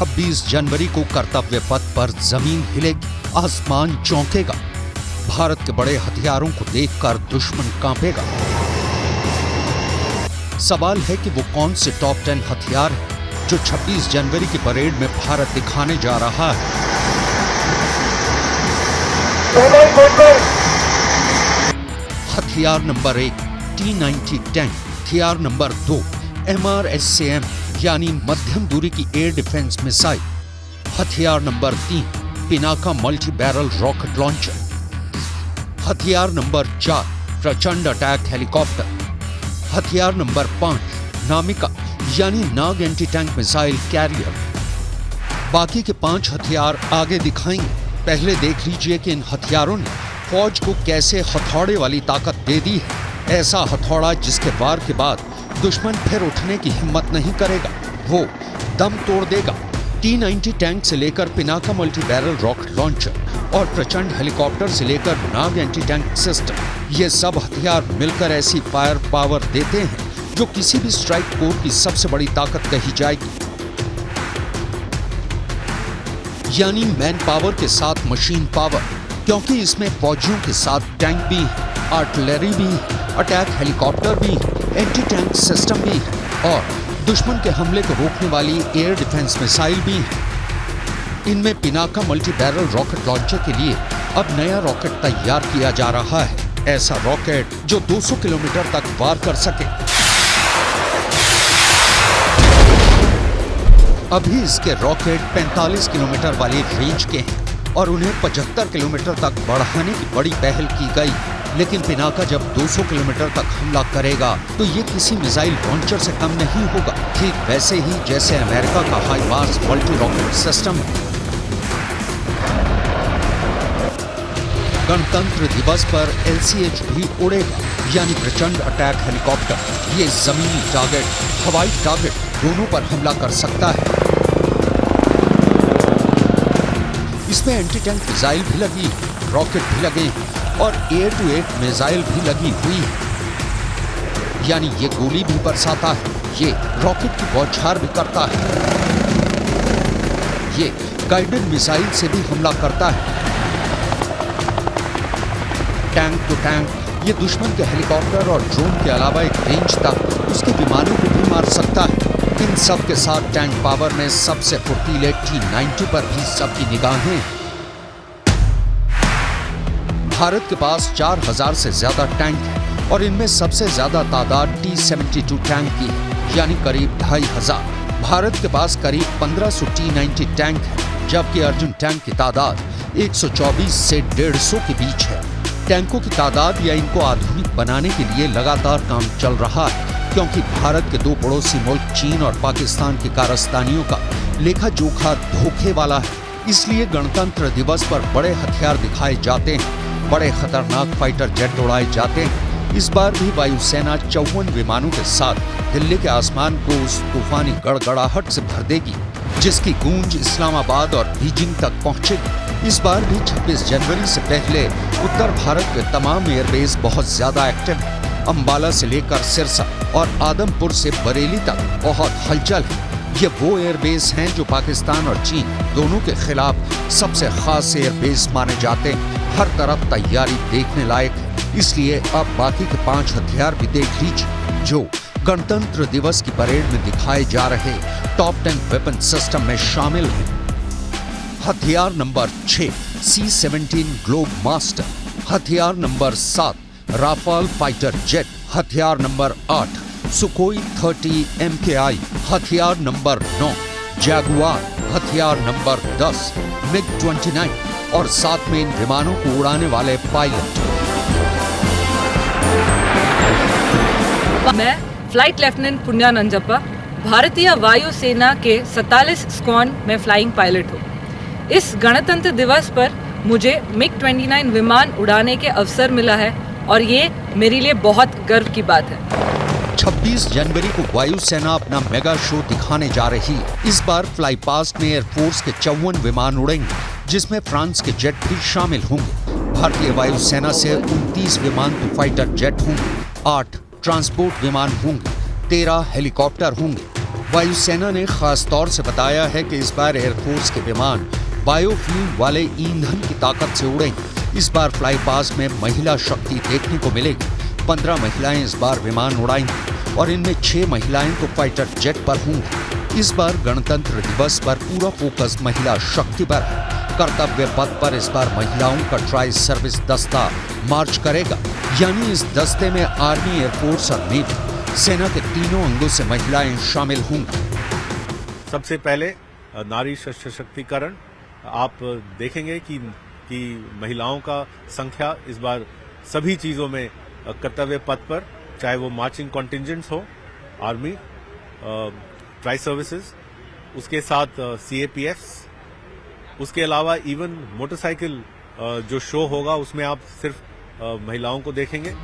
26 जनवरी को कर्तव्य पथ पर जमीन हिलेगी, आसमान चौंकेगा। भारत के बड़े हथियारों को देखकर दुश्मन कांपेगा। सवाल है कि वो कौन से टॉप 10 हथियार हैं जो 26 जनवरी की परेड में भारत दिखाने जा रहा है। हथियार नंबर 1 T-90 टैंक। हथियार नंबर 2 MRSAM यानी मध्यम दूरी की एयर डिफेंस मिसाइल। हथियार number 3 Pinaka multi barrel rocket launcher. हथियार नंबर 4 प्रचंड अटैक हेलीकॉप्टर। हथियार नंबर 5 नामिका यानी नाग एंटी टैंक मिसाइल कैरियर। बाकी के 5 हथियार आगे दिखाएंगे। पहले देख लीजिए कि इन हथियारों ने फौज को कैसे हथौड़े वाली ताकत दे दी है। ऐसा हथौड़ा जिसके वार के बाद दुश्मन फिर उठने की हिम्मत नहीं करेगा, वो दम तोड़ देगा। T-90 टैंक से लेकर Pinaka multi barrel rocket launcher और प्रचंड हेलीकॉप्टर से लेकर नाग एंटी टैंक सिस्टम, ये सब हथियार मिलकर ऐसी फायर पावर देते हैं जो किसी भी स्ट्राइक कोर की सबसे बड़ी ताकत कही जाएगी। यानी मैन पावर के साथ मशीन पावर, क्योंकि इसमें फौजियों के साथ टैंक भी है, आर्टिलरी भी है, अटैक हेलीकॉप्टर भी है, एंटी टैंक सिस्टम भी है और दुश्मन के हमले को रोकने वाली एयर डिफेंस मिसाइल भी है। इनमें Pinaka multi barrel rocket launcher के लिए अब नया रॉकेट तैयार किया जा रहा है। ऐसा रॉकेट जो 200 किलोमीटर तक वार कर सके। अभी इसके रॉकेट 45 किलोमीटर वाली रेंज के हैं और उन्हें 75 किलोमीटर तक बढ़ाने की बड़ी पहल की गई। लेकिन पिनाका जब 200 किलोमीटर तक हमला करेगा तो ये किसी मिसाइल लॉन्चर से कम नहीं होगा, ठीक वैसे ही जैसे अमेरिका का हाईमार्स मल्टी रॉकेट सिस्टम है। गणतंत्र दिवस पर LCH भी उड़ेगा, यानी प्रचंड अटैक हेलीकॉप्टर। ये जमीनी टारगेट, हवाई टारगेट दोनों पर हमला कर सकता है। इसमें एंटी टैंक मिसाइल भी लगी, रॉकेट भी लगे और एयर टू एयर मिसाइल भी लगी हुई है। यानी ये गोली भी बरसाता है, ये रॉकेट की बौछार भी करता है, ये गाइडेड मिसाइल से भी हमला करता है। टैंक टू टैंक ये दुश्मन के हेलीकॉप्टर और ड्रोन के अलावा एक रेंज तक उसके विमानों को भी मार सकता है। इन सब के साथ टैंक पावर में सबसे फुर्तीले T-90 पर भी सबकी निगाहें। भारत के पास 4000 से ज्यादा टैंक हैं और इनमें सबसे ज्यादा तादाद T-72 टैंक की है, यानी करीब 2500। भारत के पास करीब 1500 T-90 टैंक हैं, जबकि अर्जुन टैंक की तादाद 124 से 150 के बीच है। टैंकों की तादाद या इनको आधुनिक बनाने के लिए लगातार काम चल रहा है, क्योंकि भारत के 2 पड़ोसी मुल्क चीन और पाकिस्तान की कारस्तानियों का लेखा जोखा धोखे वाला है। इसलिए गणतंत्र दिवस पर बड़े हथियार दिखाए जाते हैं, बड़े खतरनाक फाइटर जेट उड़ाए जाते हैं। इस बार भी वायुसेना 54 विमानों के साथ दिल्ली के आसमान को उस तूफानी गड़गड़ाहट से भर देगी जिसकी गूंज इस्लामाबाद और बीजिंग तक पहुंचेगी। इस बार भी 26 जनवरी से पहले उत्तर भारत के तमाम एयरबेस बहुत ज्यादा एक्टिव है। अंबाला से लेकर सिरसा और आदमपुर से बरेली तक बहुत हलचल है। ये वो एयरबेस हैं जो पाकिस्तान और चीन दोनों के खिलाफ सबसे खास एयरबेस माने जाते हैं। हर तरफ तैयारी देखने लायक है। इसलिए अब बाकी के 5 हथियार भी देख लीजिए जो गणतंत्र दिवस की परेड में दिखाए जा रहे टॉप 10 वेपन सिस्टम में शामिल हैं। हथियार नंबर 6 C-17 ग्लोब मास्टर। हथियार नंबर 7 राफाल फाइटर जेट। हथियार नंबर 8 सुकोई 30 MKI। हथियार नंबर 9 जैगुआर। हथियार नंबर 10 MiG-29 और साथ में इन विमानों को उड़ाने वाले पायलट। मैं फ्लाइट लेफ्टिनेंट पुण्या नंजप्पा, भारतीय वायुसेना के 47 स्क्वाड्रन में फ्लाइंग पायलट हूँ। इस गणतंत्र दिवस पर मुझे MiG-29 विमान उड़ाने के अवसर मिला है और ये मेरे लिए बहुत गर्व की बात है। 26 जनवरी को वायुसेना अपना मेगा शो दिखाने जा रही है। इस बार फ्लाई पास्ट में एयरफोर्स के 54 विमान उड़ेंगे, जिसमें फ्रांस के जेट भी शामिल होंगे। भारतीय वायुसेना से 29 विमान तो फाइटर जेट होंगे, 8 ट्रांसपोर्ट विमान होंगे, 13 हेलीकॉप्टर होंगे, वायुसेना ने खास तौर से बताया है कि इस बार एयरफोर्स के विमान बायोफ्यूल वाले ईंधन की ताकत से उड़ेंगे। इस बार फ्लाई पास में महिला शक्ति देखने को मिलेगी। 15 महिलाएं इस बार विमान उड़ाएंगी और इनमें 6 महिलाएं तो फाइटर जेट पर होंगी। इस बार गणतंत्र दिवस पर पूरा फोकस महिला शक्ति पर है। कर्तव्य पथ पर इस बार महिलाओं का ट्राई सर्विस दस्ता मार्च करेगा, यानी इस दस्ते में आर्मी, एयरफोर्स और नेवी, सेना के तीनों अंगों से महिलाएं शामिल होंगी। सबसे पहले नारी सशक्तिकरण आप देखेंगे कि महिलाओं का संख्या इस बार सभी चीजों में कर्तव्य पथ पर, चाहे वो मार्चिंग कॉन्टिंजेंट्स हो, आर्मी, ट्राई सर्विसेज, उसके साथ सीएपीएफ्स, उसके अलावा इवन मोटरसाइकिल जो शो होगा उसमें आप सिर्फ महिलाओं को देखेंगे।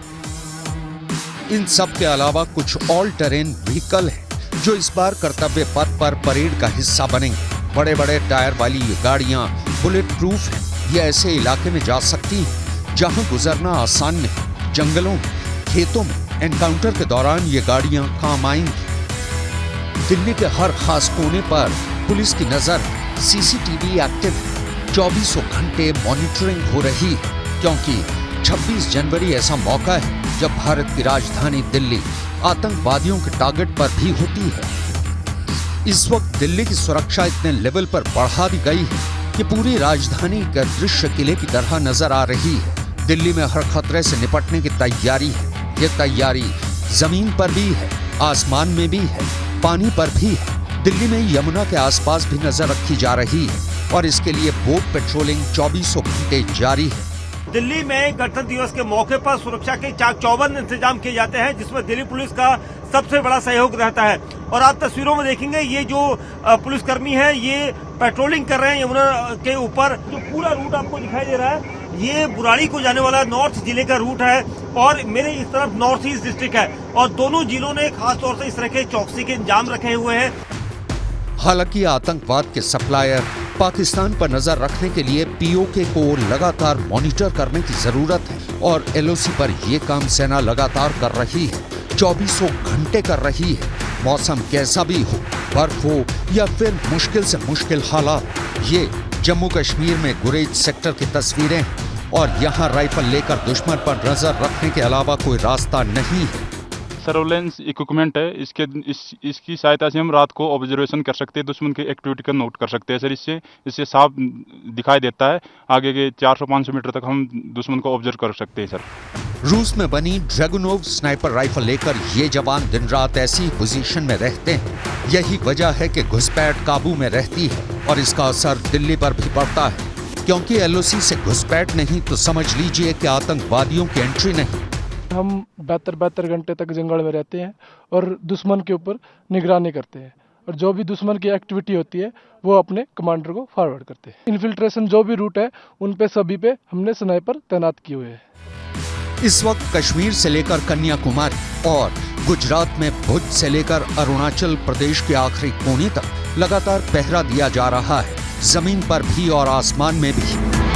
इन सब के अलावा कुछ ऑल टेरेन व्हीकल हैं जो इस बार कर्तव्य पथ पर परेड का हिस्सा बनेंगे। बड़े बड़े टायर वाली ये गाड़ियां बुलेट प्रूफ हैं। ये ऐसे इलाके में जा सकती हैं जहां गुजरना आसान नहीं। जंगलों में, खेतों में एनकाउंटर के दौरान ये गाड़ियां काम आएंगी। दिल्ली के हर खास कोने पर पुलिस की नजर, सीसीटीवी एक्टिव है। 24 घंटे मॉनिटरिंग हो रही है, क्योंकि 26 जनवरी ऐसा मौका है जब भारत की राजधानी दिल्ली आतंकवादियों के टारगेट पर भी होती है। इस वक्त दिल्ली की सुरक्षा इतने लेवल पर बढ़ा दी गई है कि पूरी राजधानी का दृश्य किले की तरह नजर आ रही है। दिल्ली में हर खतरे से निपटने की तैयारी है। ये तैयारी जमीन पर भी है, आसमान में भी है, पानी पर भी है। दिल्ली में यमुना के आसपास भी नजर रखी जा रही है और इसके लिए बोट पेट्रोलिंग 24 घंटे जारी है। दिल्ली में गणतंत्र दिवस के मौके पर सुरक्षा के चाक चौबंद इंतजाम किए जाते हैं, जिसमें दिल्ली पुलिस का सबसे बड़ा सहयोग रहता है। और आप तस्वीरों में देखेंगे ये जो पुलिसकर्मी है ये पेट्रोलिंग कर रहे हैं यमुना के ऊपर। जो पूरा रूट आपको दिखाई दे रहा है ये बुराड़ी को जाने वाला नॉर्थ जिले का रूट है और मेरे इस तरफ नॉर्थ ईस्ट डिस्ट्रिक्ट है और दोनों जिलों ने खासतौर से इस तरह के चौकसी के इंतजाम रखे हुए हैं। हालांकि आतंकवाद के सप्लायर पाकिस्तान पर नजर रखने के लिए पीओके को लगातार मॉनिटर करने की जरूरत है और एलओसी पर यह काम सेना लगातार कर रही है, 24 घंटे कर रही है। मौसम कैसा भी हो, बर्फ हो या फिर मुश्किल से मुश्किल हालात, ये जम्मू कश्मीर में गुरेज सेक्टर की तस्वीरें हैं और यहाँ राइफल लेकर दुश्मन पर नजर रखने के अलावा कोई रास्ता नहीं है। सर्वेलेंस इक्विपमेंट है, इसकी सहायता से हम रात को ऑब्जर्वेशन कर सकते हैं, दुश्मन की एक्टिविटी का नोट कर सकते हैं सर। इससे साफ दिखाई देता है, आगे के 400-500 मीटर तक हम दुश्मन को ऑब्जर्व कर सकते हैं सर। रूस में बनी ड्रैगुनोव स्नाइपर राइफल लेकर ये जवान दिन रात ऐसी पोजीशन में रहते हैं। यही वजह है कि घुसपैठ काबू में रहती है और इसका असर दिल्ली पर भी पड़ता है, क्योंकि एलओसी से घुसपैठ नहीं तो समझ लीजिए कि आतंकवादियों की एंट्री नहीं। हम 72 घंटे तक जंगल में रहते हैं और दुश्मन के ऊपर निगरानी करते हैं और जो भी दुश्मन की एक्टिविटी होती है वो अपने कमांडर को फॉरवर्ड करते हैं। इन्फिल्ट्रेशन जो भी रूट है उन पे सभी पे हमने स्नाइपर तैनात किए हुए हैं। इस वक्त कश्मीर से लेकर कन्याकुमारी और गुजरात में भुज से लेकर अरुणाचल प्रदेश के आखिरी कोने तक लगातार पहरा दिया जा रहा है, जमीन पर भी और आसमान में भी।